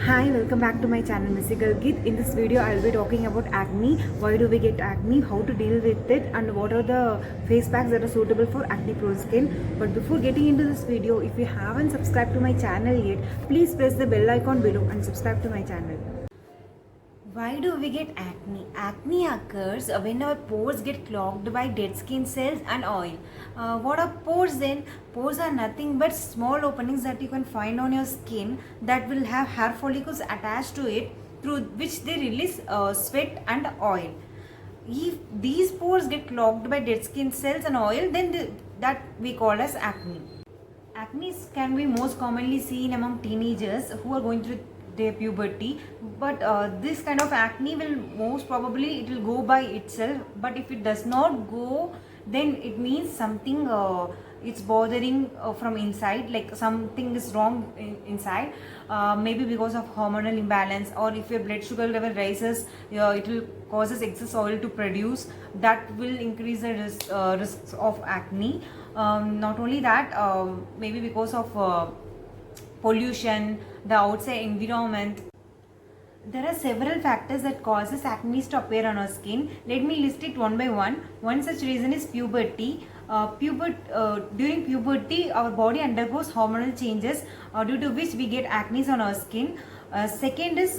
Hi, welcome back to my channel Missy Galgit. In this video, I'll be talking about acne. Why do we get acne? How to deal with it? And what are the face packs that are suitable for acne-prone skin? But before getting into this video, if you haven't subscribed to my channel yet, please press the bell icon below and subscribe to my channel. Why do we get acne? Acne occurs when our pores get clogged by dead skin cells and oil. What are pores then? Pores are nothing but small openings that you can find on your skin that will have hair follicles attached to it, through which they release sweat and oil. If these pores get clogged by dead skin cells and oil, then that we call as acne. Acne can be most commonly seen among teenagers who are going through their puberty, but this kind of acne will most probably it will go by itself. But if it does not go, then it means something it's bothering from inside, like something is wrong inside, maybe because of hormonal imbalance, or if your blood sugar level rises, it will causes excess oil to produce, that will increase the risks of acne. Not only that, maybe because of pollution, the outside environment. There are several factors that causes acne to appear on our skin. Let me list it one by one. One such reason is puberty. During puberty, our body undergoes hormonal changes, due to which we get acne on our skin. Second is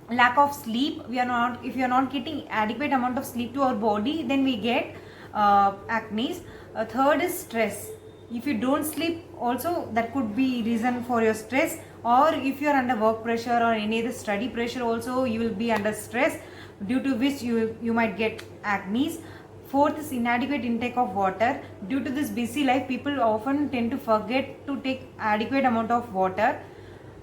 lack of sleep. If we are not getting adequate amount of sleep to our body, then we get acne. Third is stress. If you don't sleep, also that could be reason for your stress. Or if you are under work pressure or any other study pressure, also you will be under stress, due to which you might get acne. Fourth is inadequate intake of water. Due to this busy life, people often tend to forget to take adequate amount of water.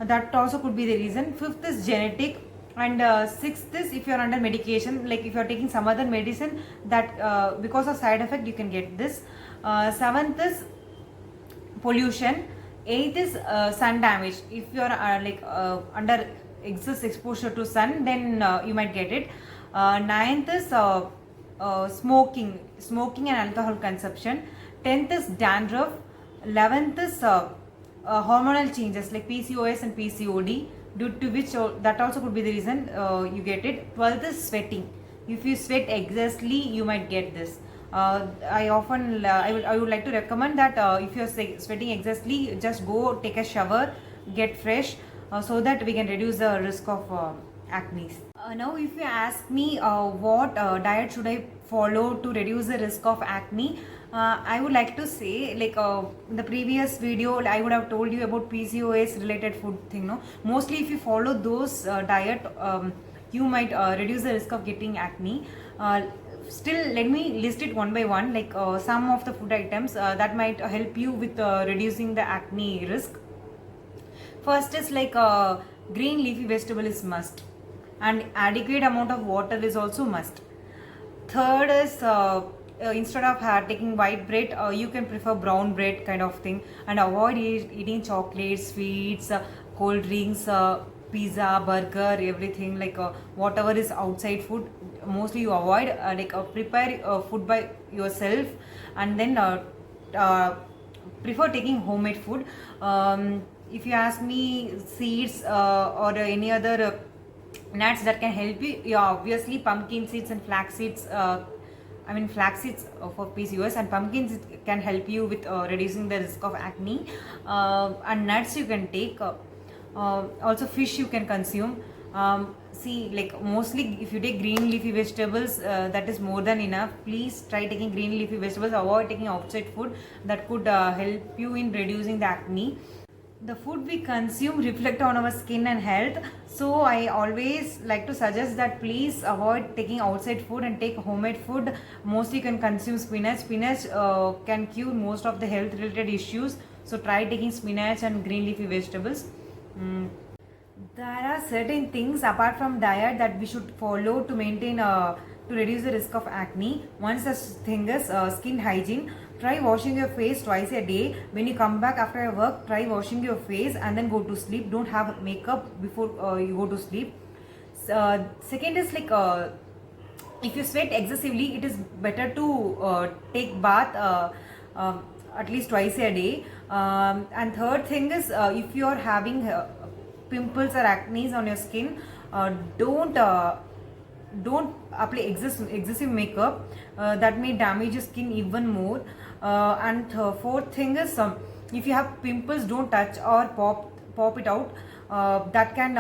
That also could be the reason. Fifth is genetic. And sixth is if you are under medication, like if you are taking some other medicine, that because of side effect you can get this. Seventh is pollution. Eighth is sun damage. If you are under excess exposure to sun, then you might get it. Ninth is smoking and alcohol consumption. 10th is dandruff. 11th is hormonal changes like PCOS and PCOD, due to which that also could be the reason you get it. 12th is sweating. If you sweat excessively, you might get this. I would like to recommend that if you are sweating excessively, just go take a shower, get fresh, so that we can reduce the risk of acne. Now, if you ask me what diet should I follow to reduce the risk of acne, I would like to say, like in the previous video, I would have told you about PCOS related food thing. No, mostly if you follow those diet, you might reduce the risk of getting acne. Still, let me list it one by one, like some of the food items that might help you with reducing the acne risk. First is like green leafy vegetable is must, and adequate amount of water is also must. Third is instead of taking white bread, you can prefer brown bread kind of thing, and avoid eating chocolates, sweets, cold drinks, pizza, burger, everything, like whatever is outside food, mostly you avoid. Prepare food by yourself, and then prefer taking homemade food. If you ask me, seeds or any other nuts that can help you, yeah, obviously pumpkin seeds and flax seeds. Flax seeds for PCOS, and pumpkin seeds can help you with reducing the risk of acne. And nuts you can take. Also fish you can consume. Like mostly if you take green leafy vegetables, that is more than enough. Please try taking green leafy vegetables. Avoid taking outside food that could help you in reducing the acne. The food we consume reflect on our skin and health, so I always like to suggest that please avoid taking outside food and take homemade food. Mostly you can consume spinach. Can cure most of the health related issues, so try taking spinach and green leafy vegetables. There are certain things apart from diet that we should follow to maintain to reduce the risk of acne. One such thing is skin hygiene. Try washing your face twice a day. When you come back after your work, try washing your face and then go to sleep. Don't have makeup before you go to sleep. Second is like if you sweat excessively, it is better to take bath at least twice a day. And third thing is if you are having pimples or acne on your skin, don't apply excessive makeup. That may damage your skin even more. And fourth thing is, if you have pimples, don't touch or pop it out. That can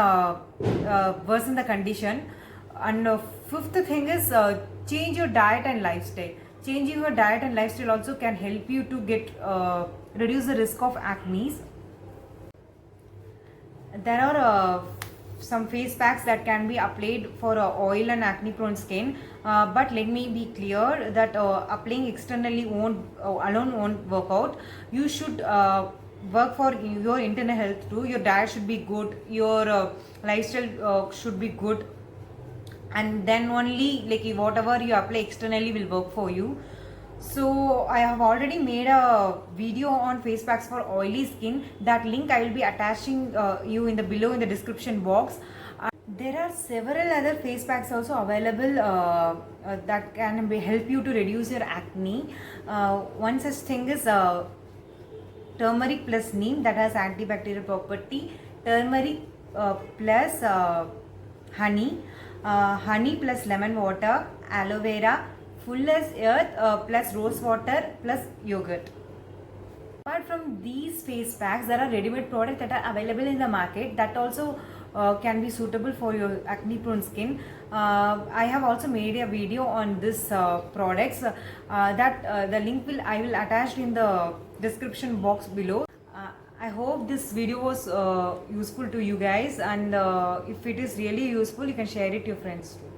worsen the condition. And fifth thing is, change your diet and lifestyle. Changing your diet and lifestyle also can help you to get reduce the risk of acne. There are some face packs that can be applied for oil and acne prone skin, but let me be clear that applying externally alone won't work out. You should work for your internal health too. Your diet should be good, your lifestyle should be good, and then only like whatever you apply externally will work for you. So I have already made a video on face packs for oily skin. That link I will be attaching you in the below in the description box. There are several other face packs also available that can help you to reduce your acne. One such thing is turmeric plus neem, that has antibacterial property. Turmeric plus honey, honey plus lemon water, aloe vera, Fuller's Earth plus rose water plus yogurt. Apart from these face packs, there are ready-made products that are available in the market that also can be suitable for your acne prone skin. I have also made a video on this products that the link I will attach in the description box below. I hope this video was useful to you guys, and if it is really useful, you can share it to your friends too.